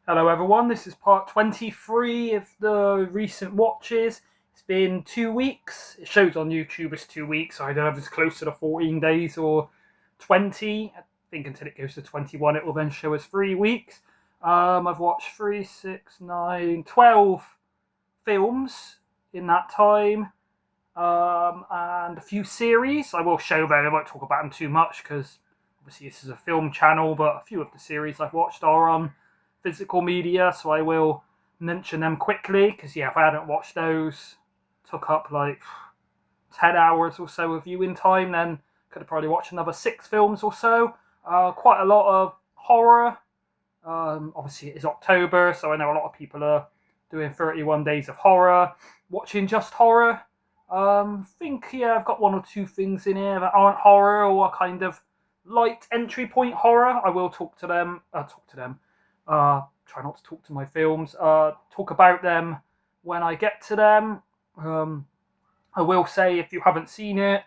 Hello everyone, this is part 23 of the recent watches. It's been 2 weeks. It shows on YouTube as 2 weeks. I don't know if it's closer to 14 days or 20. I think until it goes to 21 it will then show as 3 weeks. I've watched 3, 6, 9, 12 films in that time. And a few series. I will show them, I won't talk about them too much because obviously this is a film channel, but a few of the series I've watched are on physical media, so I will mention them quickly because if I hadn't watched those, took up like 10 hours or so of viewing time, then could have probably watched another 6 films or so. Quite a lot of horror. Obviously it is October, so I know a lot of people are doing 31 days of horror, watching just horror. I've got 1 or 2 things in here that aren't horror or kind of light entry point horror. I will talk to them. Try not to talk to my films. Talk about them when I get to them. I will say, if you haven't seen it,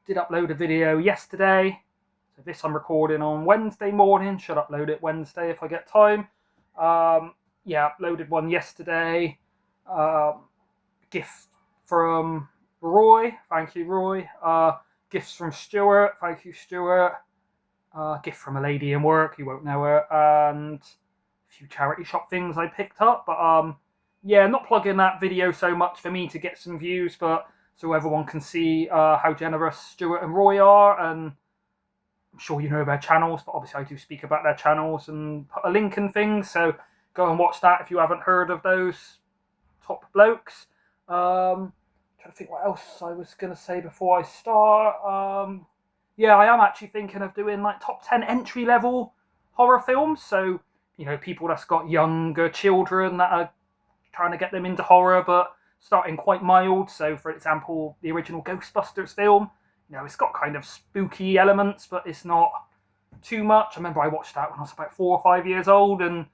did upload a video yesterday. So this I'm recording on Wednesday morning. Should upload it Wednesday if I get time. Uploaded one yesterday. Gift from Roy. Thank you, Roy. Gifts from Stuart. Thank you, Stuart. Gift from a lady in work. You won't know her. And few charity shop things I picked up, but not plugging that video so much for me to get some views, but so everyone can see how generous Stuart and Roy are, and I'm sure you know their channels, but obviously I do speak about their channels and put a link and things, so go and watch that if you haven't heard of those top blokes. Trying to think what else I was going to say before I start. I am actually thinking of doing like top 10 entry level horror films, so people that's got younger children that are trying to get them into horror, but starting quite mild. So, for example, the original Ghostbusters film, it's got kind of spooky elements, but it's not too much. I remember I watched that when I was about 4 or 5 years old, and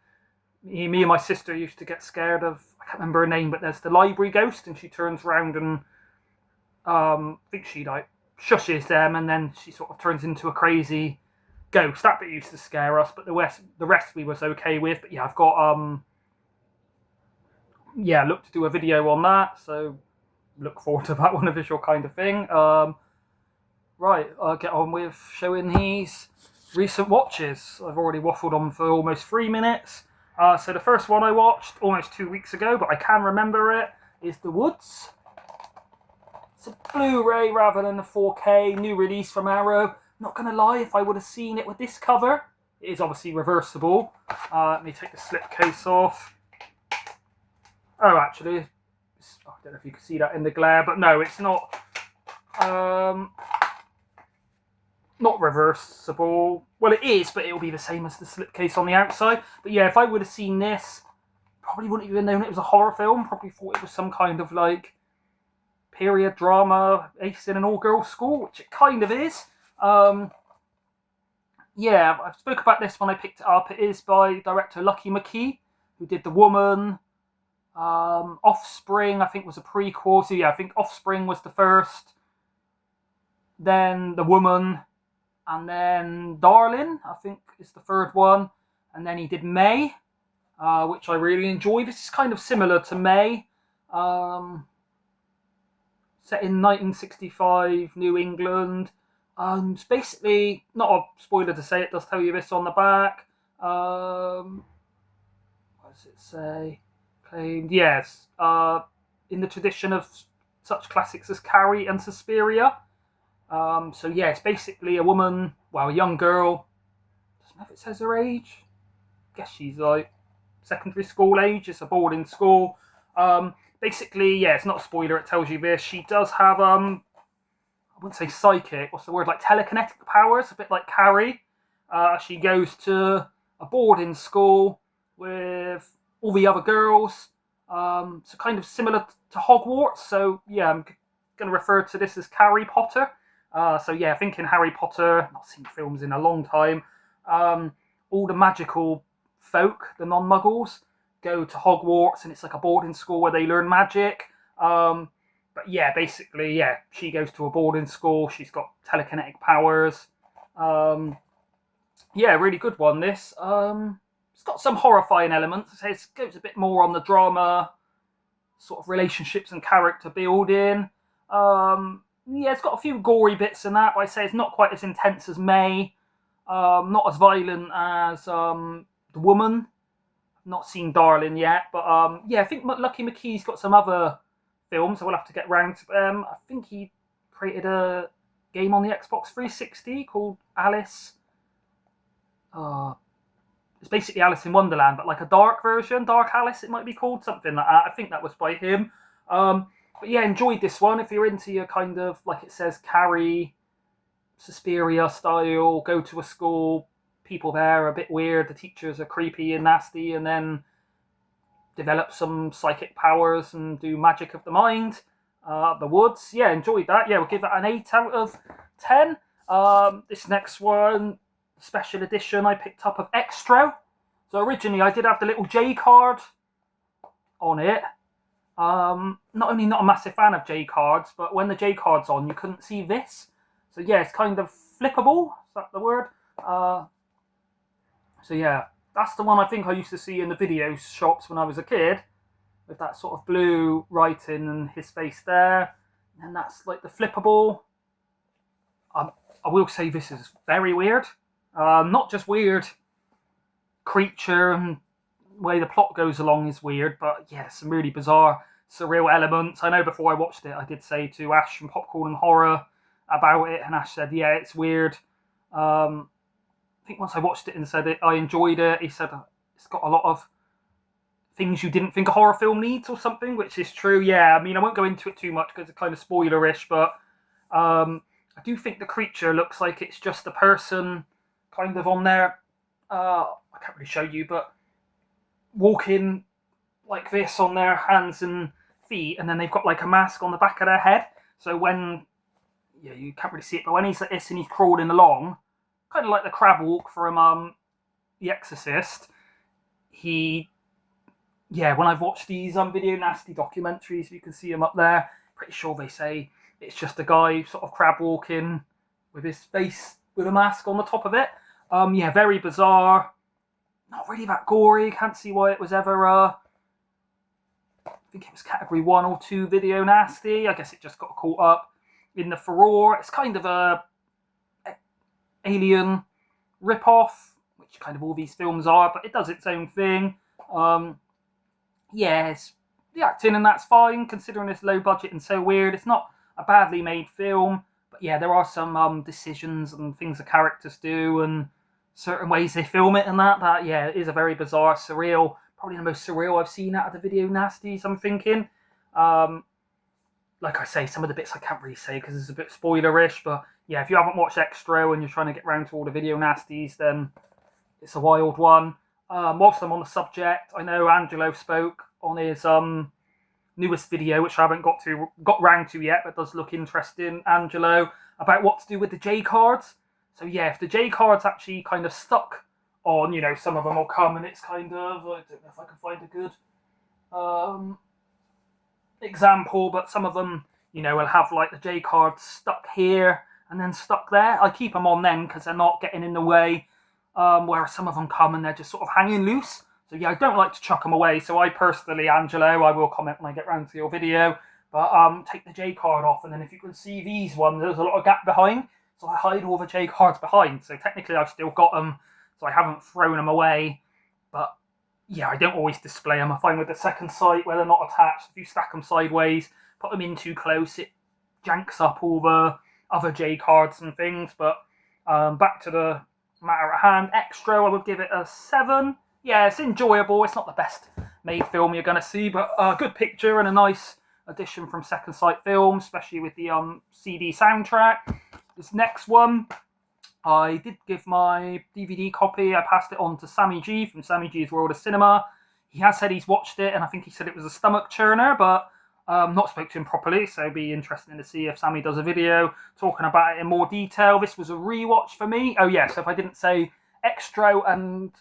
me and my sister used to get scared of, I can't remember her name, but there's the library ghost, and she turns around and I think she like shushes them, and then she sort of turns into a crazy ghost. That bit used to scare us, but the rest we was okay with. But I've got look to do a video on that, so look forward to that one, a visual kind of thing. Right, I'll get on with showing these recent watches. I've already waffled on for almost 3 minutes. So the first one I watched almost 2 weeks ago, but I can remember it, is The Woods. It's a Blu-ray rather than a 4K, new release from Arrow. Not going to lie, if I would have seen it with this cover, it is obviously reversible. Let me take the slipcase off. Oh, actually, I don't know if you can see that in the glare, but no, it's not reversible. Well, it is, but it'll be the same as the slipcase on the outside. But if I would have seen this, probably wouldn't even known it was a horror film. Probably thought it was some kind of like period drama, Ace in an all-girls school, which it kind of is. I spoke about this when I picked it up. It is by director Lucky McKee, who did The Woman. Offspring, I think, was a prequel. So I think Offspring was the first, then The Woman, and then Darling, I think, is the third one. And then he did May, which I really enjoy. This is kind of similar to May. Set in 1965 New England. It's basically, not a spoiler to say, it does tell you this on the back. What does it say? Claimed, yes, in the tradition of such classics as Carrie and Suspiria. It's basically a woman, a young girl. Doesn't know if it says her age. I guess she's like secondary school age. It's a boarding school. Basically, it's not a spoiler. It tells you this. She does have I wouldn't say psychic, what's the word, like telekinetic powers, a bit like Carrie. She goes to a boarding school with all the other girls, so kind of similar to Hogwarts. So I'm going to refer to this as Harry Potter. Thinking Harry Potter, not seen films in a long time. All the magical folk, the non-muggles, go to Hogwarts, and it's like a boarding school where they learn magic. Basically, she goes to a boarding school. She's got telekinetic powers. Really good one, this. it's got some horrifying elements. It goes a bit more on the drama, sort of relationships and character building. Yeah, it's got a few gory bits in that, but I'd say it's not quite as intense as May. Not as violent as The Woman. Not seen Darling yet, but yeah, I think Lucky McKee's got some other films, so we'll have to get round to them. I think he created a game on the Xbox 360 called Alice. It's basically Alice in Wonderland, but like a dark version, Dark Alice it might be called, something like that. I think that was by him. But yeah, enjoyed this one. If you're into your kind of, like it says, Carrie, Suspiria style, go to a school, people there are a bit weird, the teachers are creepy and nasty, and then develop some psychic powers and do magic of the mind. The Woods, yeah, enjoyed that. Yeah, we'll give that an 8 out of 10. This next one, special edition I picked up of Extra. So originally I did have the little J card on it. Not only not a massive fan of J cards, but when the J card's on, you couldn't see this. So yeah, it's kind of flippable. Is that the word? So yeah, that's the one I think I used to see in the video shops when I was a kid, with that sort of blue writing and his face there. And that's like the flippable. I will say this is very weird. Not just weird, creature and way the plot goes along is weird, but yeah, there's some really bizarre, surreal elements. I know before I watched it, I did say to Ash from Popcorn and Horror about it, and Ash said, yeah, it's weird. I think once I watched it and said it, I enjoyed it. He said it's got a lot of things you didn't think a horror film needs or something, which is true. Yeah, I mean, I won't go into it too much because it's kind of spoilerish, but I do think the creature looks like it's just a person kind of on there. I can't really show you, but walking like this on their hands and feet, and then they've got like a mask on the back of their head. So when, yeah, you can't really see it, but when he's like this and he's crawling along, kind of like the crab walk from The Exorcist, when I've watched these Video Nasty documentaries, you can see him up there, pretty sure they say it's just a guy sort of crab walking with his face with a mask on the top of it. Yeah, very bizarre. Not really that gory. Can't see why it was ever, I think it was category 1 or 2 Video Nasty. I guess it just got caught up in the furore. It's kind of a Alien rip-off, which kind of all these films are, but it does its own thing. Yes, the acting and that's fine, considering it's low budget and so weird. It's not a badly made film, but yeah, there are some decisions and things the characters do and certain ways they film it and that yeah, it is a very bizarre, surreal, probably the most surreal I've seen out of the Video Nasties, I'm thinking. Like I say, some of the bits I can't really say because it's a bit spoilerish, but yeah, if you haven't watched Extra and you're trying to get round to all the Video Nasties, then it's a wild one. Whilst I'm on the subject, I know Angelo spoke on his newest video, which I haven't got round to yet, but does look interesting, Angelo, about what to do with the J cards. So yeah, if the J cards actually kind of stuck on, you know, some of them will come and it's kind of, I don't know if I can find a good example, but some of them, you know, will have like the J cards stuck here and then stuck there. I keep them on then because they're not getting in the way, whereas some of them come and they're just sort of hanging loose. So yeah, I don't like to chuck them away. So I personally, Angelo, I will comment when I get round to your video, but take the J card off, and then if you can see these ones, there's a lot of gap behind. So I hide all the J cards behind. So technically I've still got them, so I haven't thrown them away. But yeah, I don't always display them. I find with the second sight where they're not attached, if you stack them sideways, put them in too close, it janks up all the other J cards and things. But back to the matter at hand, Extra, I would give it a 7. Yeah, it's enjoyable. It's not the best made film you're going to see, but a good picture and a nice addition from Second Sight Films, especially with the CD soundtrack. This next one, I did give my DVD copy. I passed it on to Sammy G from Sammy G's World of Cinema. He has said he's watched it, and I think he said it was a stomach churner, but not spoke to him properly, so it'd be interesting to see if Sammy does a video talking about it in more detail. This was a rewatch for me. Oh yeah, so if I didn't say, Extra and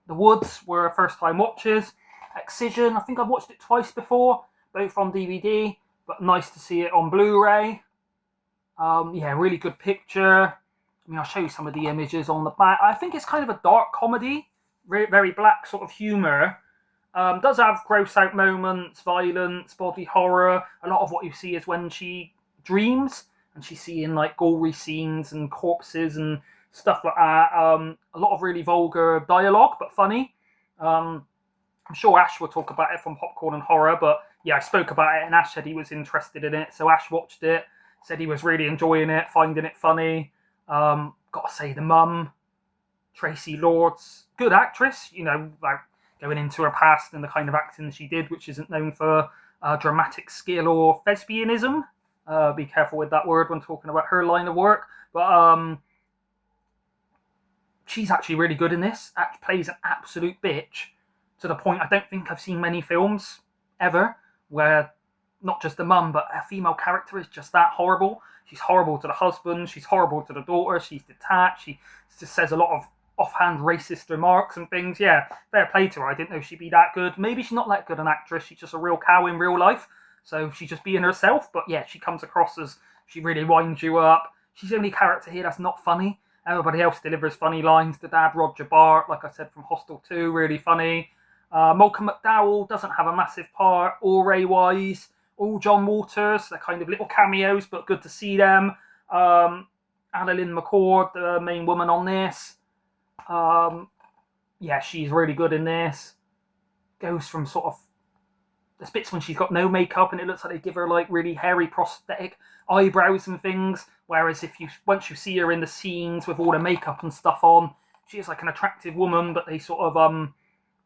The Woods were first-time watches. Excision, I think I've watched it twice before, both on DVD, but nice to see it on Blu-ray. Yeah, really good picture. I mean, I'll show you some of the images on the back. I think it's kind of a dark comedy. very black sort of humour. Does have gross out moments, violence, body horror. A lot of what you see is when she dreams and she's seeing like gory scenes and corpses and stuff like that. A lot of really vulgar dialogue, but funny. I'm sure Ash will talk about it from Popcorn and Horror, but yeah, I spoke about it and Ash said he was interested in it. So Ash watched it, said he was really enjoying it, finding it funny. Gotta say, the mum, Tracy Lords, good actress, like going into her past and the kind of acting she did, which isn't known for dramatic skill or thespianism. Be careful with that word when talking about her line of work. But she's actually really good in this. Plays an absolute bitch to the point I don't think I've seen many films ever where not just the mum, but a female character is just that horrible. She's horrible to the husband. She's horrible to the daughter. She's detached. She just says a lot of offhand racist remarks and things. Yeah, fair play to her. I didn't know she'd be that good. Maybe she's not that good an actress. She's just a real cow in real life. So she's just being herself. But yeah, she comes across as she really winds you up. She's the only character here that's not funny. Everybody else delivers funny lines. The dad, Roger Bart, like I said, from Hostel 2, really funny. Malcolm McDowell doesn't have a massive part. All Ray Wise, all John Waters. They're kind of little cameos, but good to see them. Annalyn McCord, the main woman on this. Yeah, she's really good in this. Goes from sort of the bits when she's got no makeup and it looks like they give her like really hairy prosthetic eyebrows and things. Whereas once you see her in the scenes with all the makeup and stuff on, she is like an attractive woman, but they sort of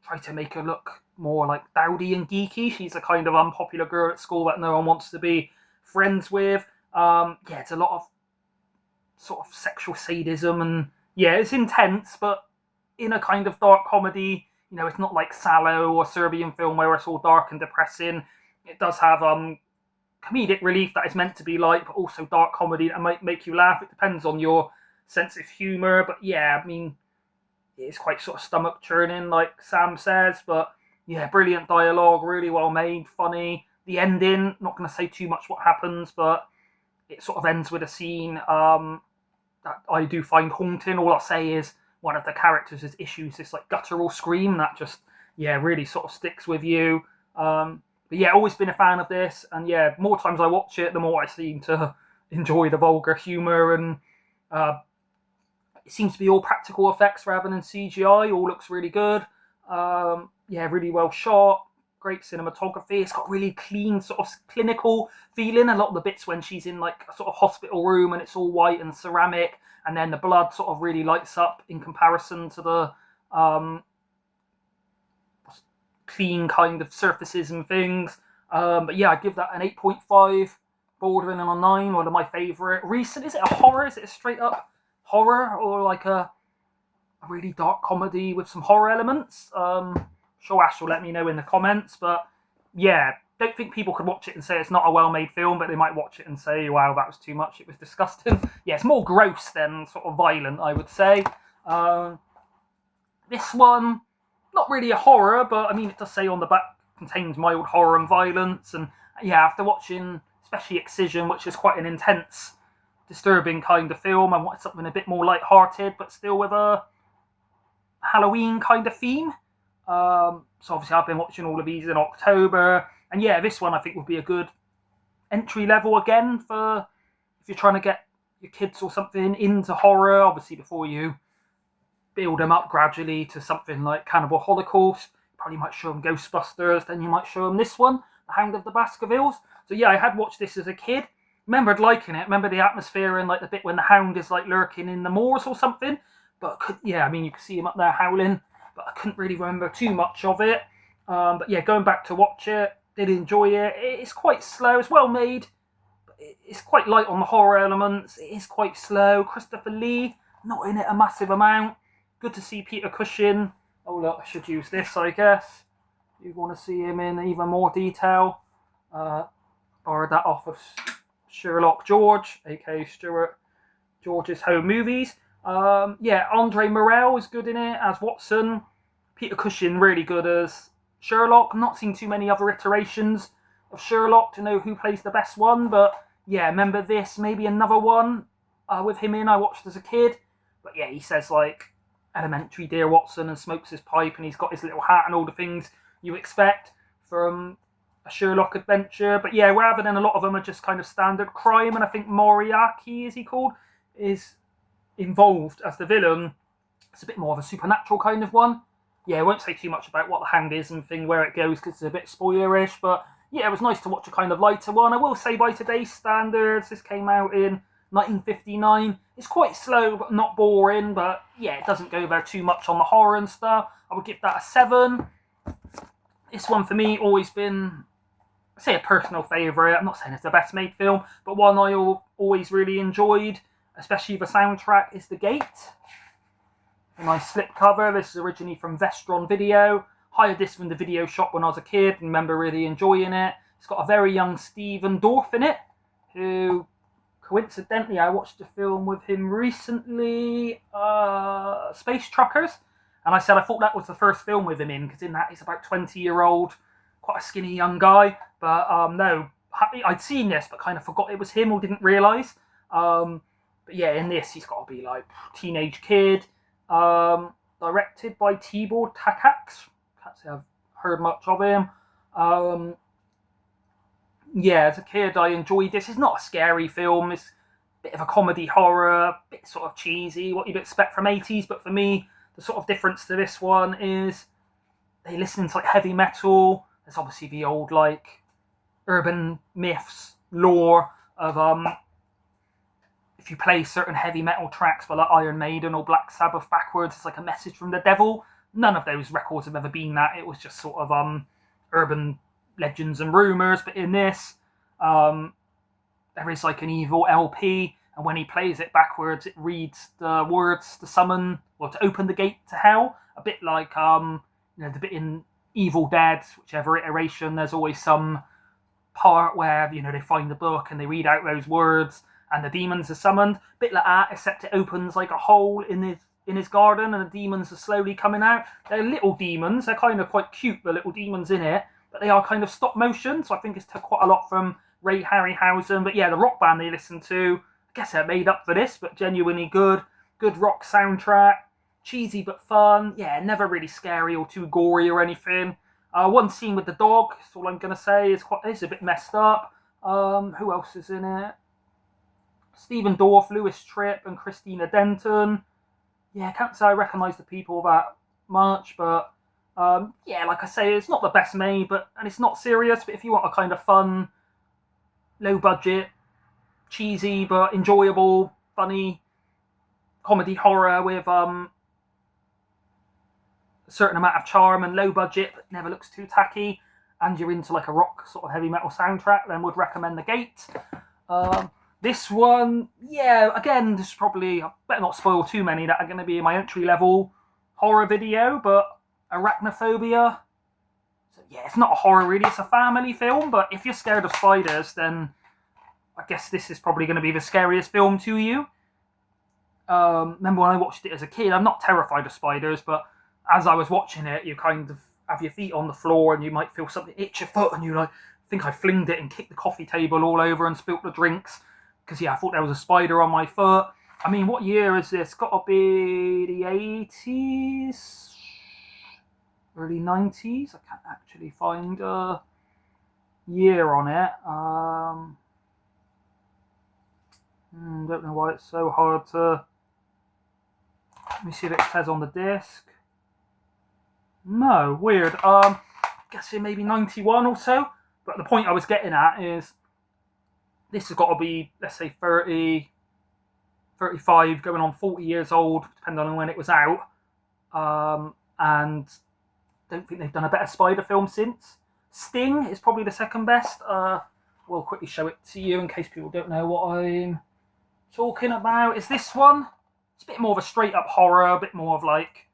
try to make her look more like dowdy and geeky. She's a kind of unpopular girl at school that no one wants to be friends with. Yeah, it's a lot of sort of sexual sadism and yeah, it's intense, but in a kind of dark comedy. It's not like Salò or Serbian film where it's all dark and depressing. It does have comedic relief that is meant to be light, but also dark comedy that might make you laugh. It depends on your sense of humour, but yeah, I mean, it's quite sort of stomach churning, like Sam says, but yeah, brilliant dialogue, really well made, funny. The ending, not going to say too much what happens, but it sort of ends with a scene that I do find haunting. All I'll say is one of the characters issues this like guttural scream that just, yeah, really sort of sticks with you. But yeah, always been a fan of this, and yeah, more times I watch it, the more I seem to enjoy the vulgar humour, and it seems to be all practical effects rather than CGI. All looks really good. Yeah, really well shot. Great cinematography. It's got really clean, sort of clinical feeling. A lot of the bits when she's in like a sort of hospital room and it's all white and ceramic, and then the blood sort of really lights up in comparison to the clean kind of surfaces and things. But yeah, I'd give that an 8.5, bordering on a 9. One of my favourite. Recent, is it a horror? Is it a straight up horror or like a really dark comedy with some horror elements? Sure, Ash will let me know in the comments, but yeah, don't think people could watch it and say it's not a well-made film, but they might watch it and say, wow, that was too much, it was disgusting. Yeah, it's more gross than sort of violent, I would say. This one, not really a horror, but I mean, it does say on the back, contains mild horror and violence, and yeah, after watching especially Excision, which is quite an intense, disturbing kind of film, I wanted something a bit more light-hearted, but still with a Halloween kind of theme. So obviously I've been watching all of these in October, and yeah, this one I think would be a good entry level again for if you're trying to get your kids or something into horror, obviously before you build them up gradually to something like Cannibal Holocaust. Probably might show them Ghostbusters, then you might show them this one, The Hound of the Baskervilles. So yeah, I had watched this as a kid, remembered liking it, remember the atmosphere and like the bit when the hound is like lurking in the moors or something, but yeah, I mean, you can see him up there howling, but I couldn't really remember too much of it. But yeah, going back to watch it, did enjoy it. It's quite slow, it's well made, but it's quite light on the horror elements. It is quite slow. Christopher Lee, not in it a massive amount. Good to see Peter Cushing. Oh look, I should use this, I guess. You want to see him in even more detail. Borrowed that off of Sherlock George, aka Stuart George's Home Movies. Yeah, Andre Morell is good in it as Watson. Peter Cushing really good as Sherlock. I'm not seeing too many other iterations of Sherlock to know who plays the best one, but yeah, remember this, maybe another one with him in I watched as a kid. But yeah, he says like elementary Dear Watson and smokes his pipe, and he's got his little hat and all the things you expect from a Sherlock adventure. But yeah, rather than a lot of them are just kind of standard crime, and I think Moriarty, is he called, is involved as the villain. It's a bit more of a supernatural kind of one. Yeah, I won't say too much about what the hand is and thing where it goes because it's a bit spoilerish, but yeah, it was nice to watch a kind of lighter one. I will say by today's standards, this came out in 1959. It's quite slow but not boring, but yeah, it doesn't go there too much on the horror and stuff. I would give that a 7. This one for me always been, I'd say, a personal favourite. I'm not saying it's the best made film, but one I always really enjoyed, especially the soundtrack, is The Gate. A nice slipcover. This is originally from Vestron Video. Hired this from the video shop when I was a kid and remember really enjoying it. It's got a very young Stephen Dorff in it, who, coincidentally, I watched a film with him recently, Space Truckers, and I said I thought that was the first film with him in, because in that he's about 20-year-old, quite a skinny young guy, but no, I'd seen this but kind of forgot it was him or didn't realise. But yeah, in this he's got to be like teenage kid, directed by Tibor Takacs. Can't say I've heard much of him. Yeah, as a kid I enjoyed this. It's not a scary film, it's a bit of a comedy horror, a bit sort of cheesy, what you'd expect from 80s, but for me the sort of difference to this one is they listen to like heavy metal. There's obviously the old like urban myths, lore of if you play certain heavy metal tracks by like Iron Maiden or Black Sabbath backwards, it's like a message from the devil. None of those records have ever been that. It was just sort of urban legends and rumours. But in this, there is like an evil LP, and when he plays it backwards, it reads the words to summon or to open the gate to hell. A bit like the bit in Evil Dead, whichever iteration. There's always some part where they find the book and they read out those words, and the demons are summoned. A bit like that, except it opens like a hole in his garden, and the demons are slowly coming out. They're little demons. They're kind of quite cute, the little demons in it, but they are kind of stop motion, so I think it's took quite a lot from Ray Harryhausen. But yeah, the rock band they listened to, I guess they're made up for this, but genuinely good rock soundtrack, cheesy but fun. Yeah, never really scary or too gory or anything. One scene with the dog, that's all I'm going to say, is a bit messed up. Who else is in it? Stephen Dorff, Lewis Tripp, and Christina Denton. Yeah, I can't say I recognise the people that much, but yeah, like I say, it's not the best made, and it's not serious, but if you want a kind of fun, low budget, cheesy but enjoyable, funny comedy horror with a certain amount of charm and low budget but never looks too tacky, and you're into like a rock sort of heavy metal soundtrack, then would recommend The Gate. This one, yeah, again, this is probably, I better not spoil too many that are going to be in my entry level horror video, but Arachnophobia. So yeah, it's not a horror really, it's a family film, but if you're scared of spiders, then I guess this is probably going to be the scariest film to you. Remember when I watched it as a kid, I'm not terrified of spiders, but as I was watching it, you kind of have your feet on the floor and you might feel something itch your foot, and you like, think I flinged it and kicked the coffee table all over and spilt the drinks, because yeah, I thought there was a spider on my foot. I mean, what year is this? Got to be the 80s? Early 90s? I can't actually find a year on it. Don't know why it's so hard to... Let me see if it says on the disc. No, weird. Guessing maybe 91 or so. But the point I was getting at is this has got to be, let's say, 30, 35, going on 40 years old, depending on when it was out. And don't think they've done a better spider film since. Sting is probably the second best. We'll quickly show it to you in case people don't know what I'm talking about. Is this one? It's a bit more of a straight up horror, a bit more of like,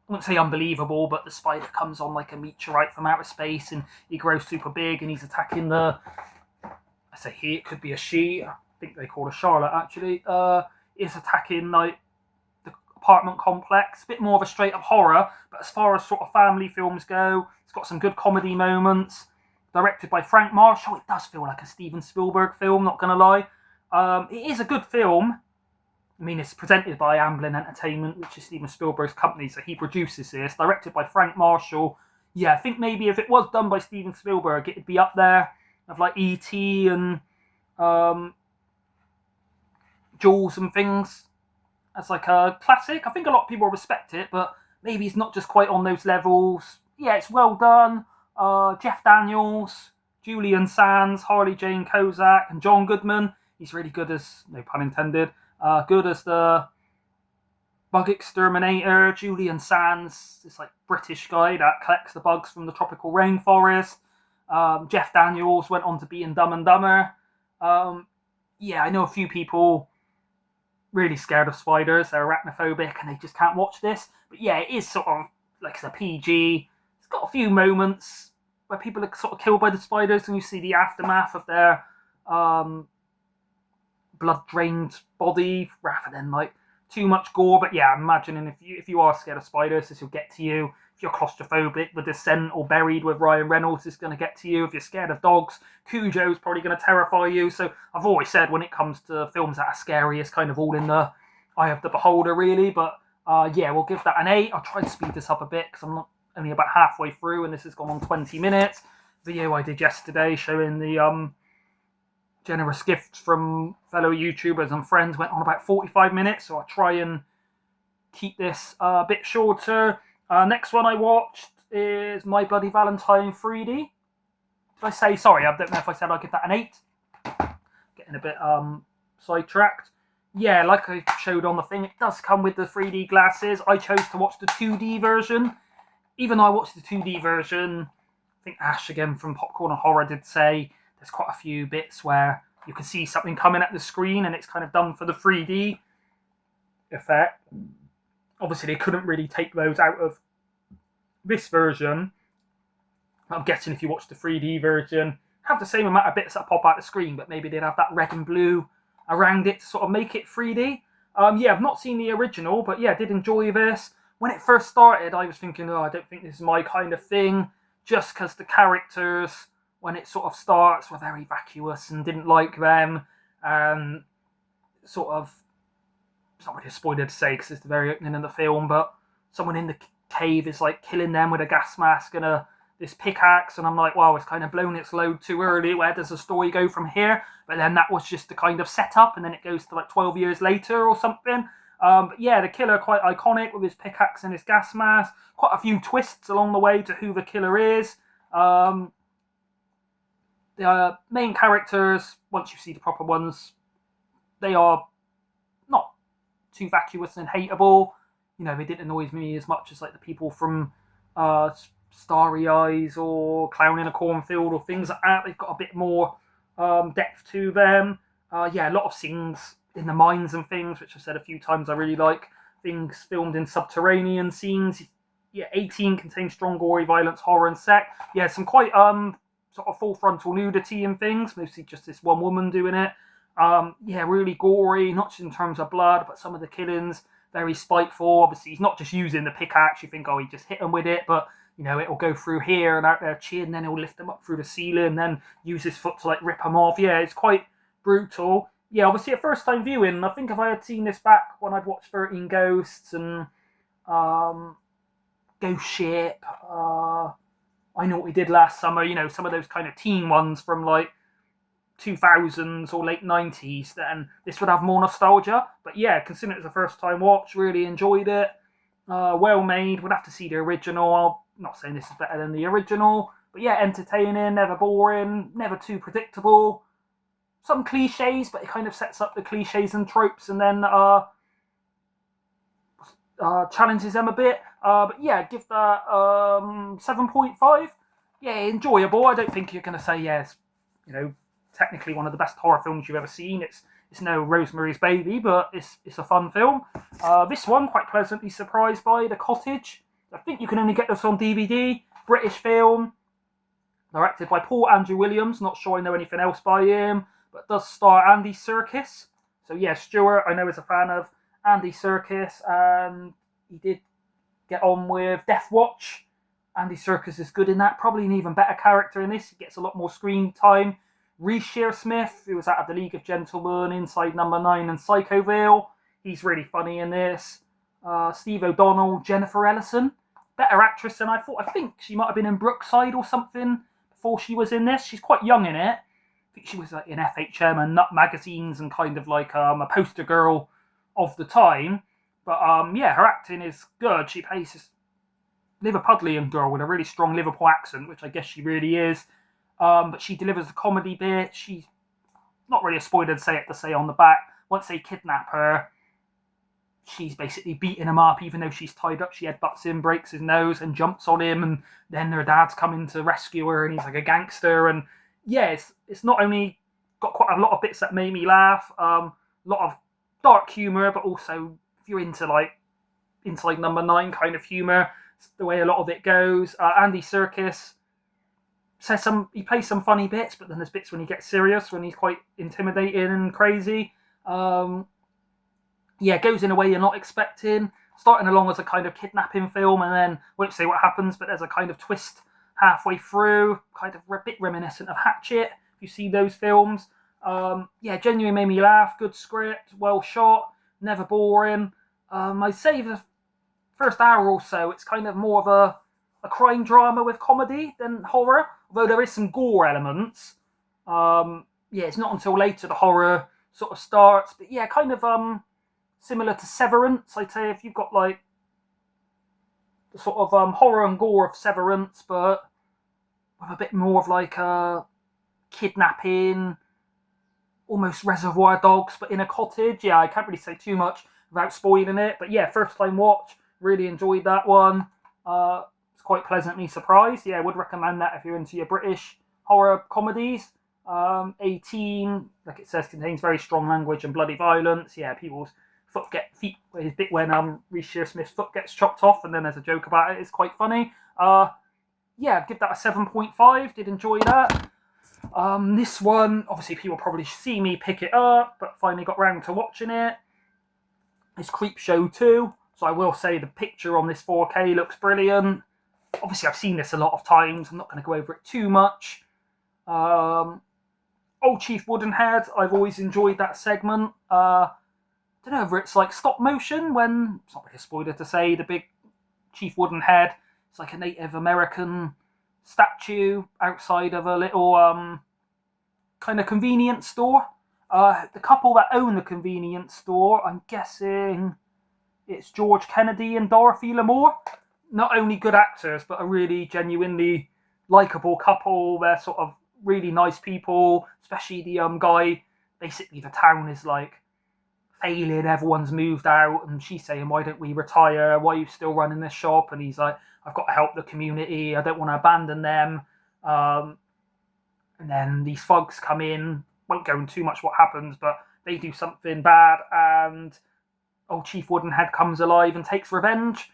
I wouldn't say unbelievable, but the spider comes on like a meteorite from outer space and he grows super big and he's attacking the, I say he, it could be a she, I think they call her Charlotte actually, is attacking like the apartment complex. A bit more of a straight up horror, but as far as sort of family films go, it's got some good comedy moments. Directed by Frank Marshall, it does feel like a Steven Spielberg film, not gonna lie. It is a good film. I mean, it's presented by Amblin Entertainment, which is Steven Spielberg's company, so he produces this. Directed by Frank Marshall. Yeah, I think maybe if it was done by Steven Spielberg, it'd be up there of like E.T. and Jaws and things as like a classic. I think a lot of people respect it, but maybe it's not just quite on those levels. Yeah, it's well done. Jeff Daniels, Julian Sands, Harley Jane Kozak, and John Goodman. He's really good as, no pun intended, good as the bug exterminator. Julian Sands, this like British guy that collects the bugs from the tropical rainforest. Jeff Daniels went on to be in Dumb and Dumber. Yeah, I know a few people really scared of spiders. They're arachnophobic and they just can't watch this. But yeah, it is sort of like it's a PG. It's got a few moments where people are sort of killed by the spiders and you see the aftermath of their blood-drained body rather than like too much gore. But yeah, I'm imagining if you are scared of spiders, this will get to you. If you're claustrophobic, The Descent or Buried with Ryan Reynolds is going to get to you. If you're scared of dogs, Cujo's probably going to terrify you. So I've always said when it comes to films that are scary, it's kind of all in the eye of the beholder, really. But yeah, we'll give that an 8. I'll try to speed this up a bit because I'm not only about halfway through and this has gone on 20 minutes. Video I did yesterday showing the generous gifts from fellow YouTubers and friends went on about 45 minutes, so I'll try and keep this a bit shorter. Next one I watched is My Bloody Valentine 3D. Did I say, sorry, I don't know if I said I'd give that an 8. Getting a bit sidetracked. Yeah, like I showed on the thing, it does come with the 3D glasses. I chose to watch the 2D version. Even though I watched the 2D version, I think Ash again from Popcorn and Horror did say there's quite a few bits where you can see something coming at the screen and it's kind of done for the 3D effect. Obviously, they couldn't really take those out of this version. I'm guessing if you watch the 3D version, have the same amount of bits that pop out the screen, but maybe they'd have that red and blue around it to sort of make it 3D. Yeah, I've not seen the original, but yeah, I did enjoy this. When it first started, I was thinking, oh, I don't think this is my kind of thing, just because the characters, when it sort of starts, were very vacuous and didn't like them. Sort of, it's not really a spoiler to say because it's the very opening of the film, but someone in the cave is like killing them with a gas mask and this pickaxe, and I'm like, wow, it's kind of blown its load too early. Where does the story go from here? But then that was just the kind of setup, and then it goes to like 12 years later or something. But yeah, the killer quite iconic with his pickaxe and his gas mask. Quite a few twists along the way to who the killer is. The main characters, once you see the proper ones, they are not too vacuous and hateable. You know, they didn't annoy me as much as like the people from Starry Eyes or Clown in a Cornfield or things like that. They've got a bit more depth to them. Yeah, a lot of scenes in the mines and things, which I've said a few times I really like. Things filmed in subterranean scenes. Yeah, 18 contains strong gory violence, horror and sex. Yeah, some quite sort of full frontal nudity and things, mostly just this one woman doing it. Yeah, really gory, not just in terms of blood, but some of the killings, very spiteful. Obviously, he's not just using the pickaxe. You think, oh, he just hit him with it, but you know, it'll go through here and out their chin, then he'll lift them up through the ceiling, then use his foot to like rip them off. Yeah, it's quite brutal. Yeah, obviously a first time viewing. I think if I had seen this back when I'd watched 13 Ghosts and Ghost Ship, I Know What We Did Last Summer, you know, some of those kind of teen ones from like 2000s or late 90s, then this would have more nostalgia. But yeah, considering it was a first time watch, really enjoyed it. Well made. Would have to see the original. I'm not saying this is better than the original, but yeah, entertaining, never boring, never too predictable. Some cliches, but it kind of sets up the cliches and tropes and then challenges them a bit. But yeah, give that 7.5. Yeah, enjoyable. I don't think you're going to say, yes, you know, technically one of the best horror films you've ever seen. It's no Rosemary's Baby, but it's a fun film. This one, quite pleasantly surprised by The Cottage. I think you can only get this on DVD. British film, directed by Paul Andrew Williams. Not sure I know anything else by him, but does star Andy Serkis. So yeah, Stuart, I know, is a fan of Andy Serkis, and he did get on with Death Watch. Andy Serkis is good in that. Probably an even better character in this. He gets a lot more screen time. Reece Shearsmith, who was out of The League of Gentlemen, Inside Number 9 and Psychoville. He's really funny in this. Steve O'Donnell, Jennifer Ellison, better actress than I thought. I think she might have been in Brookside or something before she was in this. She's quite young in it. I think she was like in FHM and Nut magazines and kind of like a poster girl of the time. But yeah, her acting is good. She plays this Liverpudlian girl with a really strong Liverpool accent, which I guess she really is. But she delivers the comedy bit. She's not really a spoiler to say on the back. Once they kidnap her, she's basically beating him up, even though she's tied up. She headbutts him, breaks his nose, and jumps on him. And then her dad's coming to rescue her, and he's like a gangster. And yeah, it's not only got quite a lot of bits that made me laugh, a lot of dark humour, but also if you're into like Number 9 kind of humour, it's the way a lot of it goes. Andy Serkis he plays some funny bits, but then there's bits when he gets serious, when he's quite intimidating and crazy. Yeah, goes in a way you're not expecting. Starting along as a kind of kidnapping film, and then won't say what happens, but there's a kind of twist halfway through, kind of a bit reminiscent of Hatchet, if you see those films. Yeah, genuinely made me laugh. Good script, well shot, never boring. I'd say the first hour or so, it's kind of more of a crime drama with comedy than horror, although there is some gore elements. Yeah, it's not until later the horror sort of starts, but yeah, kind of similar to Severance, I'd say, if you've got like the sort of horror and gore of Severance, but with a bit more of like a kidnapping, almost Reservoir Dogs, but in a cottage. Yeah, I can't really say too much without spoiling it, but yeah, first time watch, really enjoyed that one. It's quite pleasantly surprised. Yeah, I would recommend that if you're into your British horror comedies. 18, like it says, contains very strong language and bloody violence. Yeah, people's feet his bit when Reece Shearsmith's foot gets chopped off, and then there's a joke about it. It's quite funny. Yeah, I'd give that a 7.5. Did enjoy that. This one, obviously people probably see me pick it up, but finally got round to watching it. It's Creepshow 2, so I will say the picture on this 4K looks brilliant. Obviously I've seen this a lot of times, I'm not going to go over it too much. Old Chief Woodenhead, I've always enjoyed that segment. Don't know whether it's like stop motion, when, it's not really a spoiler to say, the big Chief Woodenhead, it's like a Native American statue outside of a little kind of convenience store. The couple that own the convenience store, I'm guessing it's George Kennedy and Dorothy Lamour. Not only good actors, but a really genuinely likeable couple. They're sort of really nice people, especially the guy. Basically, the town is like failing, everyone's moved out, and she's saying, why don't we retire? Why are you still running this shop? And he's like, I've got to help the community, I don't want to abandon them. And then these thugs come in, won't go into too much what happens, but they do something bad, and old Chief Woodenhead comes alive and takes revenge.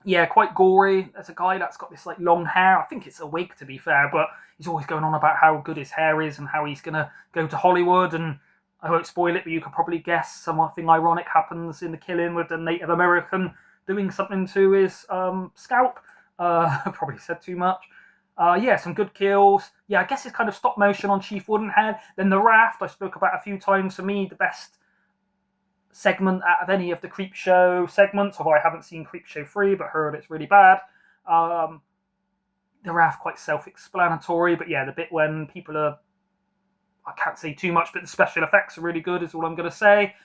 Yeah, quite gory. There's a guy that's got this like long hair. I think it's a wig, to be fair, but he's always going on about how good his hair is and how he's going to go to Hollywood. And I won't spoil it, but you could probably guess something ironic happens in the killing with the Native American doing something to his scalp. I probably said too much. Yeah, some good kills. Yeah, I guess it's kind of stop motion on Chief Woodenhead. Then the raft, I spoke about a few times. For me, the best segment out of any of the Creepshow segments, although I haven't seen Creepshow 3, but heard it's really bad. The raft, quite self-explanatory, but yeah, the bit when people are, I can't say too much, but the special effects are really good, is all I'm going to say.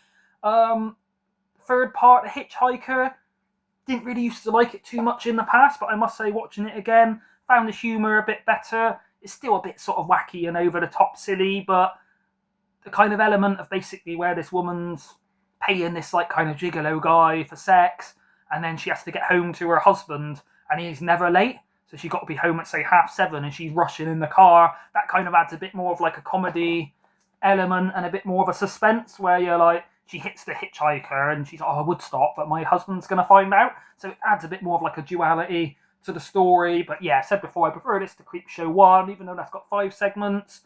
Third part, The Hitchhiker, didn't really used to like it too much in the past, but I must say, watching it again, found the humour a bit better. It's still a bit sort of wacky and over the top silly, but the kind of element of basically where this woman's paying this like kind of gigolo guy for sex, and then she has to get home to her husband, and he's never late, so she got to be home at say 7:30, and she's rushing in the car. That kind of adds a bit more of like a comedy element and a bit more of a suspense, where you're like, she hits the hitchhiker and she's like, oh, I would stop, but my husband's going to find out. So it adds a bit more of like a duality to the story. But yeah, I said before, I prefer this to Creepshow 1, even though that's got 5 segments.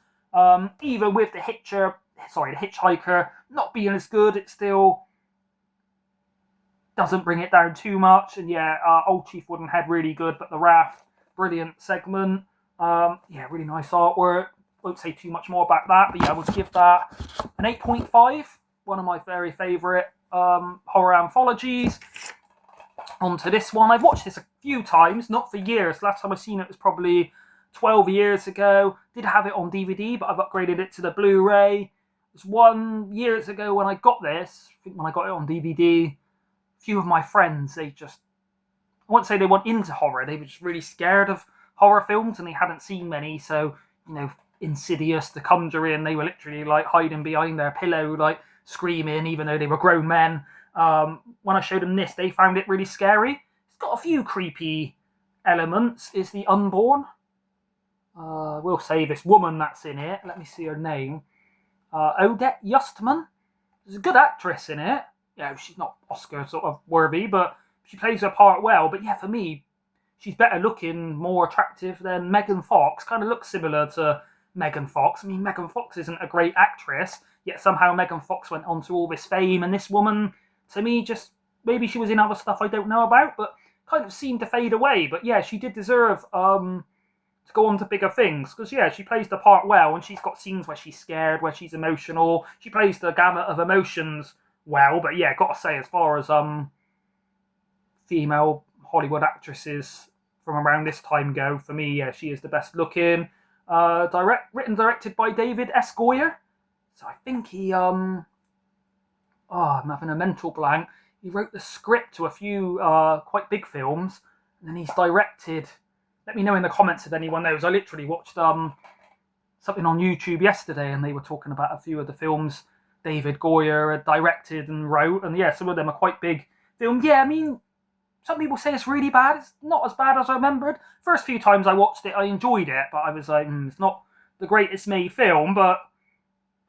Even with the hitchhiker not being as good, it still doesn't bring it down too much. And yeah, Old Chief Woodenhead, really good, but the raft, brilliant segment. Yeah, really nice artwork. Won't say too much more about that, but yeah, I would give that an 8.5. one of my very favourite horror anthologies. On to this one. I've watched this a few times, not for years. Last time I seen it was probably 12 years ago. Did have it on DVD, but I've upgraded it to the Blu-ray. It was 1 year ago when I got this. I think when I got it on DVD, a few of my friends, I won't say they weren't into horror, they were just really scared of horror films and they hadn't seen many. So, Insidious, The Conjuring, they were literally like hiding behind their pillow, like screaming, even though they were grown men. When I showed them this, they found it really scary. It's got a few creepy elements. Is The Unborn. We'll say this woman that's in it. Let me see her name. Odette Yustman. There's a good actress in it. She's not Oscar sort of worthy, but she plays her part well. But yeah, for me, she's better looking, more attractive than Megan Fox. Kind of looks similar to Megan Fox. I mean, Megan Fox isn't a great actress, yet somehow Megan Fox went on to all this fame, and this woman, to me, just maybe she was in other stuff I don't know about, but kind of seemed to fade away. But yeah, she did deserve to go on to bigger things, because yeah, she plays the part well, and she's got scenes where she's scared, where she's emotional. She plays the gamut of emotions well. But yeah, gotta say, as far as female Hollywood actresses from around this time go, for me, yeah, she is the best looking. Directed by David S. Goyer. So I think he I'm having a mental blank. He wrote the script to a few quite big films, and then he's directed. Let me know in the comments if anyone knows. I literally watched something on YouTube yesterday, and they were talking about a few of the films David Goyer had directed and wrote, and yeah, some of them are quite big films. Yeah, I mean, some people say it's really bad. It's not as bad as I remembered. First few times I watched it, I enjoyed it, but I was like, it's not the greatest made film, but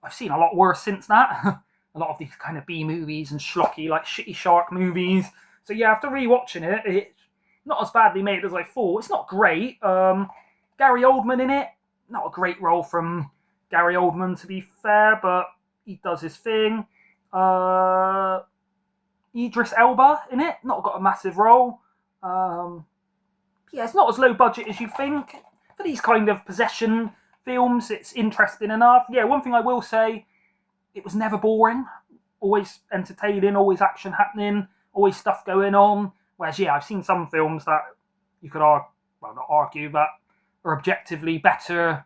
I've seen a lot worse since that. A lot of these kind of B movies and schlocky, like shitty shark movies. So yeah, after rewatching it, it's not as badly made as I thought. It's not great. Gary Oldman in it. Not a great role from Gary Oldman, to be fair, but he does his thing. Idris Elba in it, not got a massive role. Yeah, it's not as low budget as you think. For these kind of possession films, it's interesting enough. Yeah, one thing I will say, it was never boring. Always entertaining, always action happening, always stuff going on. Whereas, yeah, I've seen some films that you could not argue, that are objectively better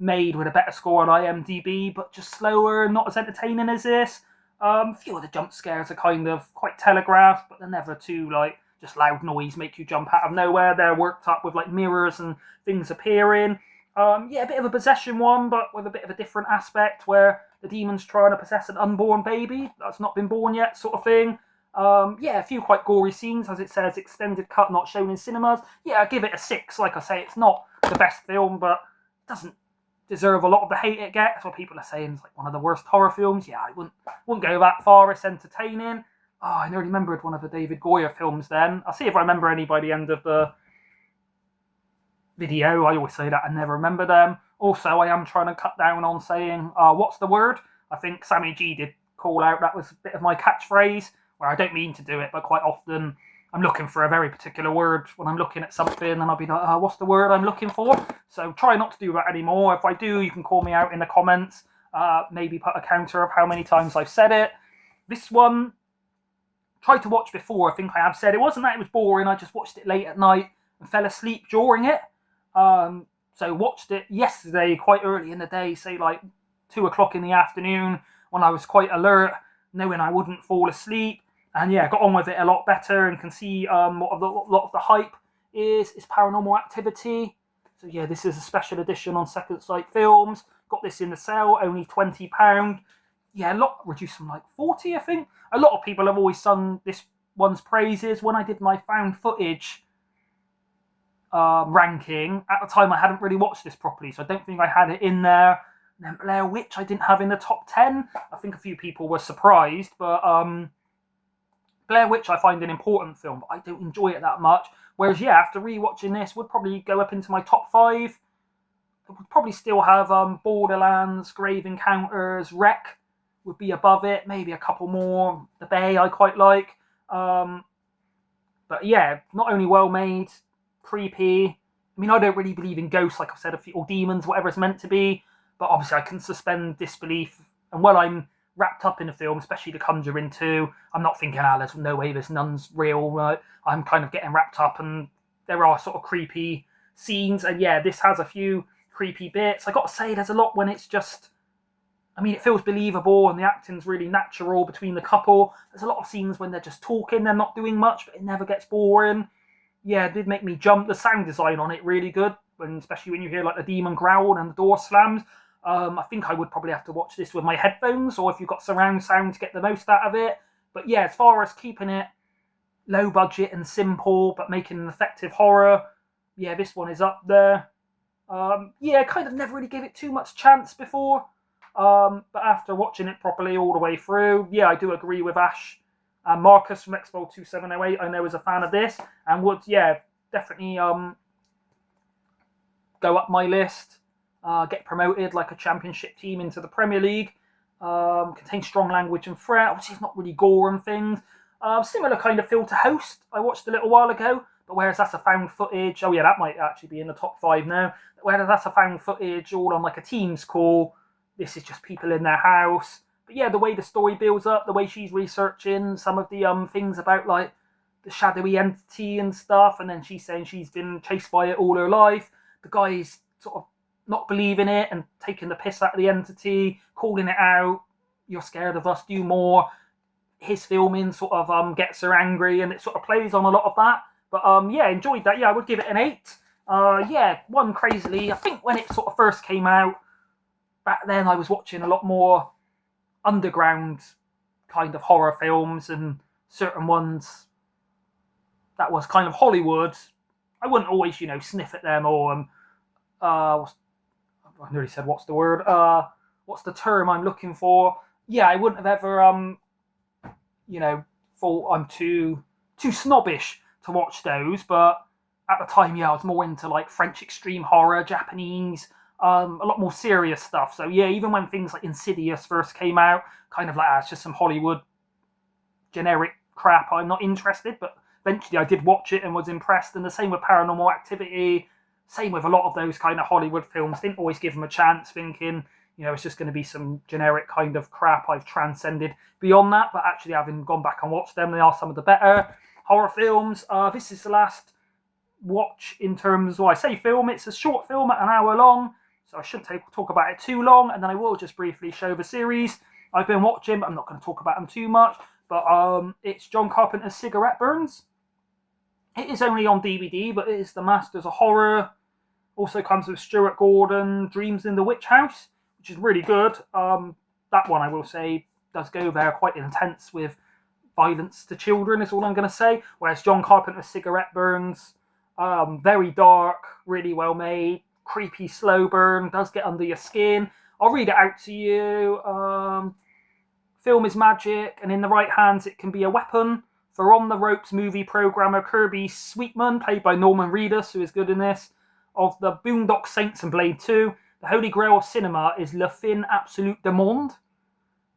made with a better score on IMDb, but just slower and not as entertaining as this. A few of the jump scares are kind of quite telegraphed, but they're never too, just loud noise make you jump out of nowhere. They're worked up with, mirrors and things appearing. A bit of a possession one, but with a bit of a different aspect, where the demon's trying to possess an unborn baby that's not been born yet, sort of thing. A few quite gory scenes, as it says, extended cut, not shown in cinemas. Yeah, I give it a 6. Like I say, it's not the best film, but it doesn't deserve a lot of the hate it gets. What people are saying it's like one of the worst horror films. Yeah, I wouldn't go that far. It's entertaining. I nearly remembered one of the David Goyer films then. I'll see if I remember any by the end of the video. I always say that I never remember them. Also, I am trying to cut down on saying, what's the word? I think Sammy G did call out that was a bit of my catchphrase, where I don't mean to do it, but quite often I'm looking for a very particular word when I'm looking at something, and I'll be like, what's the word I'm looking for? So try not to do that anymore. If I do, you can call me out in the comments. Maybe put a counter of how many times I've said it. This one, tried to watch before. I think I have said it wasn't that it was boring. I just watched it late at night and fell asleep during it. So watched it yesterday quite early in the day, say 2 o'clock in the afternoon, when I was quite alert, knowing I wouldn't fall asleep. And yeah, got on with it a lot better, and can see what a lot of the hype is Paranormal Activity. So yeah, this is a special edition on Second Sight Films. Got this in the sale, only £20. Yeah, a lot reduced from 40, I think. A lot of people have always sung this one's praises. When I did my found footage ranking, at the time I hadn't really watched this properly, so I don't think I had it in there. And then Blair Witch I didn't have in the top 10. I think a few people were surprised, but Blair Witch I find an important film, but I don't enjoy it that much. Whereas yeah, after rewatching this, would probably go up into my top 5. It would probably still have Borderlands, Grave Encounters, Wreck would be above it. Maybe a couple more. The Bay I quite like. But yeah, not only well made, creepy. I mean, I don't really believe in ghosts, like I've said, or demons, whatever it's meant to be. But obviously I can suspend disbelief. And while I'm wrapped up in a film, especially The Conjuring 2. I'm not thinking, there's no way this nun's real. I'm kind of getting wrapped up, and there are sort of creepy scenes. And yeah, this has a few creepy bits. I got to say, there's a lot when it's just, it feels believable and the acting's really natural between the couple. There's a lot of scenes when they're just talking, they're not doing much, but it never gets boring. Yeah, it did make me jump. The sound design on it really good, especially when you hear like the demon growl and the door slams. I think I would probably have to watch this with my headphones, or if you've got surround sound to get the most out of it. But yeah, as far as keeping it low budget and simple, but making an effective horror, yeah, this one is up there. Kind of never really gave it too much chance before. But after watching it properly all the way through, yeah, I do agree with Ash and Marcus from Expo 2708. I know is a fan of this and would, definitely go up my list, get promoted like a championship team into the Premier League. Contains strong language and threat. Obviously, it's not really gore and things. Similar kind of feel to Host I watched a little while ago, but whereas that's a found footage, that might actually be in the top 5 now. Whereas that's a found footage all on like a Teams call, this is just people in their house. But yeah, the way the story builds up, the way she's researching some of the things about like the shadowy entity and stuff, and then she's saying she's been chased by it all her life. The guy's sort of not believing it and taking the piss out of the entity, calling it out. You're scared of us, do more. His filming sort of gets her angry, and it sort of plays on a lot of that. But enjoyed that. Yeah, I would give it an 8. One crazily, I think when it sort of first came out, back then I was watching a lot more underground kind of horror films, and certain ones that was kind of Hollywood. I wouldn't always, sniff at them or I nearly said what's the word? What's the term I'm looking for? Yeah, I wouldn't have ever thought I'm too snobbish to watch those, but at the time, I was more into like French extreme horror, Japanese, a lot more serious stuff. So yeah, even when things like Insidious first came out, kind of like, it's just some Hollywood generic crap, I'm not interested, but eventually I did watch it and was impressed. And the same with Paranormal Activity, same with a lot of those kind of Hollywood films. Didn't always give them a chance, thinking, it's just going to be some generic kind of crap. I've transcended beyond that, but actually having gone back and watched them, they are some of the better horror films. This is the last watch in terms, I say film, it's a short film at an hour long, so I shouldn't talk about it too long, and then I will just briefly show the series I've been watching, but I'm not going to talk about them too much. But it's John Carpenter's Cigarette Burns. It is only on DVD, but it is the Masters of Horror. Also comes with Stuart Gordon, Dreams in the Witch House, which is really good. That one, I will say, does go there, quite intense with violence to children, is all I'm going to say. Whereas John Carpenter's Cigarette Burns, very dark, really well made, creepy slow burn, does get under your skin. I'll read it out to you. Film is magic, and in the right hands it can be a weapon. For On the Ropes movie programmer Kirby Sweetman, played by Norman Reedus, who is good in this, of the Boondock Saints and Blade 2, the holy grail of cinema is Le Fin Absolute du Monde,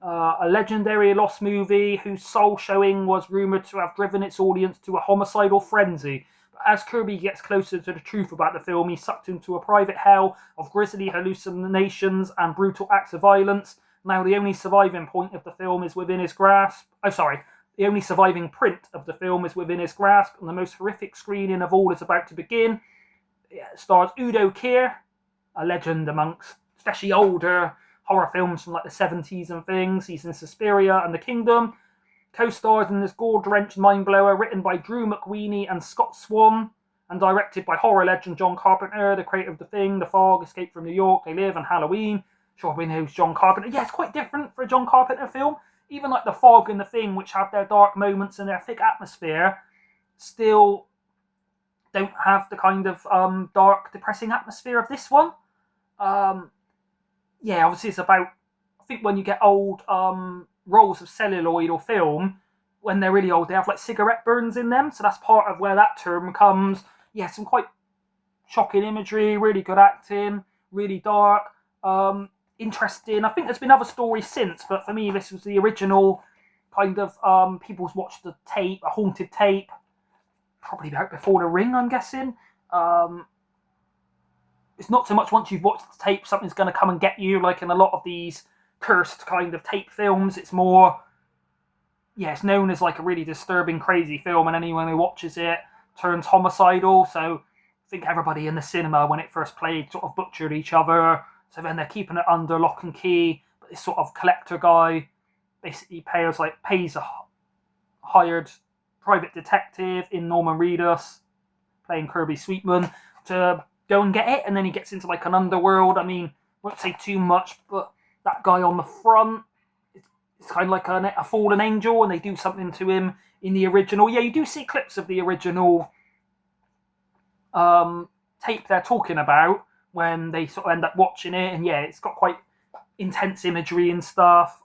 a legendary lost movie whose sole showing was rumoured to have driven its audience to a homicidal frenzy. But as Kirby gets closer to the truth about the film, he's sucked into a private hell of grisly hallucinations and brutal acts of violence. Now the only surviving point of the film is within his grasp. The only surviving print of the film is within his grasp, and the most horrific screening of all is about to begin. It stars Udo Kier, a legend amongst especially older horror films from like the 70s and things. He's in Suspiria and The Kingdom. Co-stars in this gore-drenched mind-blower written by Drew McWeeny and Scott Swan, and directed by horror legend John Carpenter, the creator of The Thing, The Fog, Escape from New York, They Live, and Halloween. Sure, we know John Carpenter. Yeah, it's quite different for a John Carpenter film. Even like The Fog and The Thing, which have their dark moments and their thick atmosphere, still don't have the kind of dark, depressing atmosphere of this one. Obviously it's about, I think when you get old rolls of celluloid or film, when they're really old, they have like cigarette burns in them, so that's part of where that term comes. Yeah, some quite shocking imagery, really good acting, really dark, interesting. I think there's been other stories since, but for me this was the original kind of, people's watched the tape, a haunted tape, probably about before The Ring, I'm guessing. It's not so much once you've watched the tape, something's going to come and get you, like in a lot of these cursed kind of tape films. It's more, yeah, it's known as like a really disturbing, crazy film, and anyone who watches it turns homicidal. So I think everybody in the cinema when it first played sort of butchered each other. So then they're keeping it under lock and key. But this sort of collector guy basically pays a hired private detective in Norman Reedus, playing Kirby Sweetman, to go and get it, and then he gets into like an underworld. I mean, I won't say too much, but that guy on the front, it's kind of like a fallen angel, and they do something to him in the original. Yeah, you do see clips of the original tape they're talking about when they sort of end up watching it, and yeah, it's got quite intense imagery and stuff.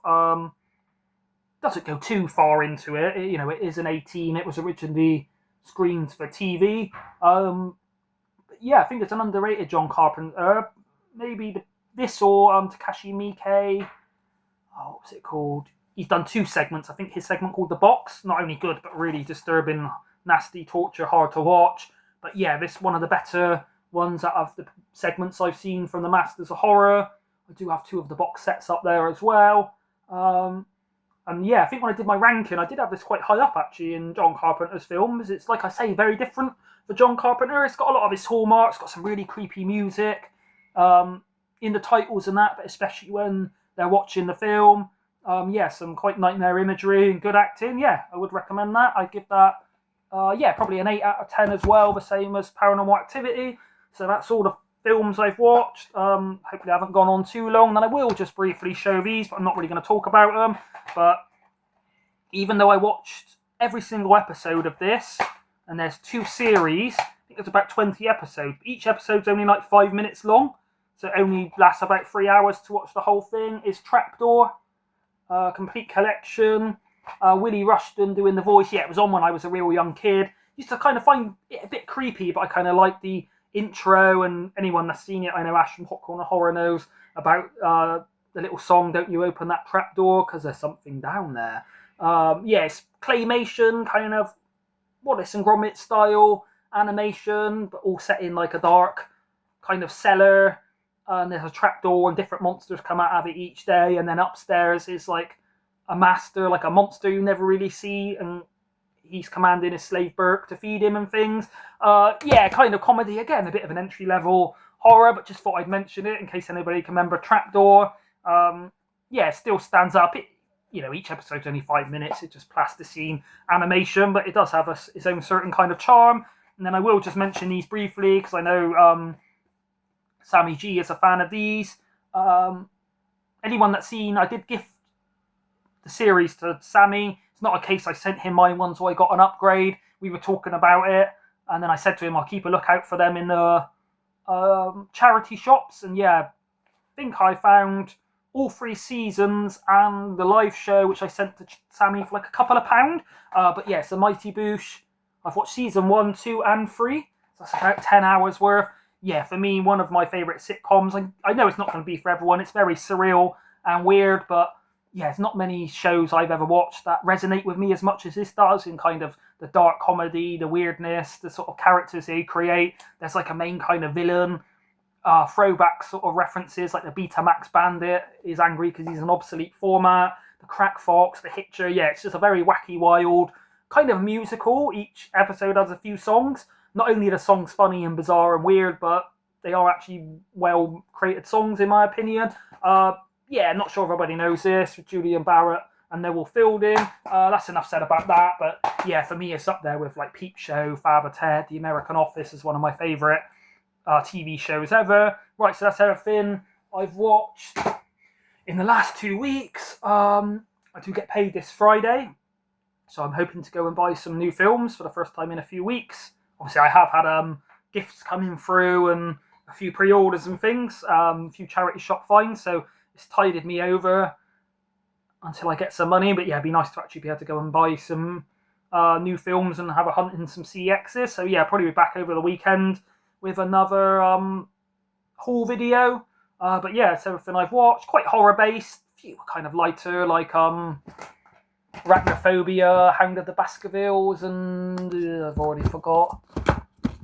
Doesn't go too far into it. You know, it is an 18. It was originally screened for TV. Yeah, I think it's an underrated John Carpenter. Maybe this or Takashi Miike. Oh, what was it called? He's done 2 segments. I think his segment called The Box, not only good, but really disturbing, nasty torture, hard to watch. But yeah, this is one of the better ones out of the segments I've seen from the Masters of Horror. I do have 2 of the box sets up there as well. And yeah, I think when I did my ranking, I did have this quite high up actually in John Carpenter's films. It's, like I say, very different for John Carpenter. It's got a lot of his hallmarks, got some really creepy music in the titles and that, but especially when they're watching the film. Yeah, some quite nightmare imagery and good acting. Yeah, I would recommend that. I'd give that, probably an 8 out of 10 as well, the same as Paranormal Activity. So that's all the films I've watched. Hopefully I haven't gone on too long. Then I will just briefly show these, but I'm not really going to talk about them. But even though I watched every single episode of this, and there's 2 series, I think there's about 20 episodes. Each episode's only like 5 minutes long, so it only lasts about 3 hours to watch the whole thing. Is Trapdoor, complete collection. Willie Rushton doing the voice. Yeah, it was on when I was a real young kid. Used to kind of find it a bit creepy, but I kind of like the intro, and anyone that's seen it, I know Ash from Popcorn Horror knows about the little song, Don't You Open That Trapdoor, because there's something down there. It's claymation, kind of Wallace and Gromit style animation, but all set in like a dark kind of cellar, and there's a trapdoor and different monsters come out of it each day, and then upstairs is like a master, like a monster you never really see, and he's commanding his slave Burke to feed him and things. Kind of comedy, again, a bit of an entry-level horror, but just thought I'd mention it in case anybody can remember Trapdoor. It still stands up. Each episode's only 5 minutes. It's just plasticine animation, but it does have its own certain kind of charm. And then I will just mention these briefly, because I know Sammy G is a fan of these. Anyone that's seen, I did gift the series to Sammy. It's not a case I sent him my one, so I got an upgrade. We were talking about it, and then I said to him, I'll keep a lookout for them in the charity shops. And yeah, I think I found all 3 seasons and the live show, which I sent to Sammy for like a couple of £1. But yeah, it's a Mighty Boosh. I've watched season 1, 2, and 3. So that's about 10 hours worth. Yeah, for me, one of my favourite sitcoms. I know it's not going to be for everyone. It's very surreal and weird, but yeah, there's not many shows I've ever watched that resonate with me as much as this does, in kind of the dark comedy, the weirdness, the sort of characters they create. There's like a main kind of villain. Throwback sort of references, like the Betamax Bandit is angry because he's an obsolete format. The Crack Fox, the Hitcher. Yeah, it's just a very wacky, wild kind of musical. Each episode has a few songs. Not only are the songs funny and bizarre and weird, but they are actually well created songs in my opinion. Not sure if everybody knows this, with Julian Barrett and Noel Fielding. That's enough said about that. But yeah, for me, it's up there with like Peep Show, Father Ted, The American Office is one of my favourite TV shows ever. Right, so that's everything I've watched in the last 2 weeks. I do get paid this Friday, so I'm hoping to go and buy some new films for the first time in a few weeks. Obviously, I have had gifts coming through and a few pre-orders and things, a few charity shop finds, so it's tided me over until I get some money. But yeah, it'd be nice to actually be able to go and buy some new films and have a hunt in some CXs. So yeah, probably be back over the weekend with another haul video. But yeah, it's everything I've watched. Quite horror-based, few kind of lighter, like Arachnophobia, Hound of the Baskervilles, and I've already forgot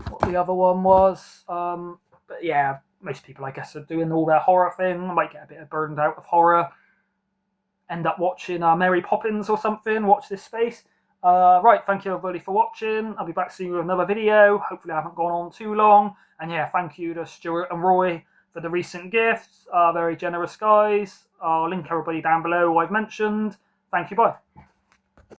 what the other one was. But yeah, most people, I guess, are doing all their horror thing. I might get a bit burned out of horror. end up watching Mary Poppins or something, watch this space. Right, thank you everybody for watching. I'll be back soon with another video. Hopefully I haven't gone on too long. And yeah, thank you to Stuart and Roy for the recent gifts. Very generous guys. I'll link everybody down below who I've mentioned. Thank you, bye.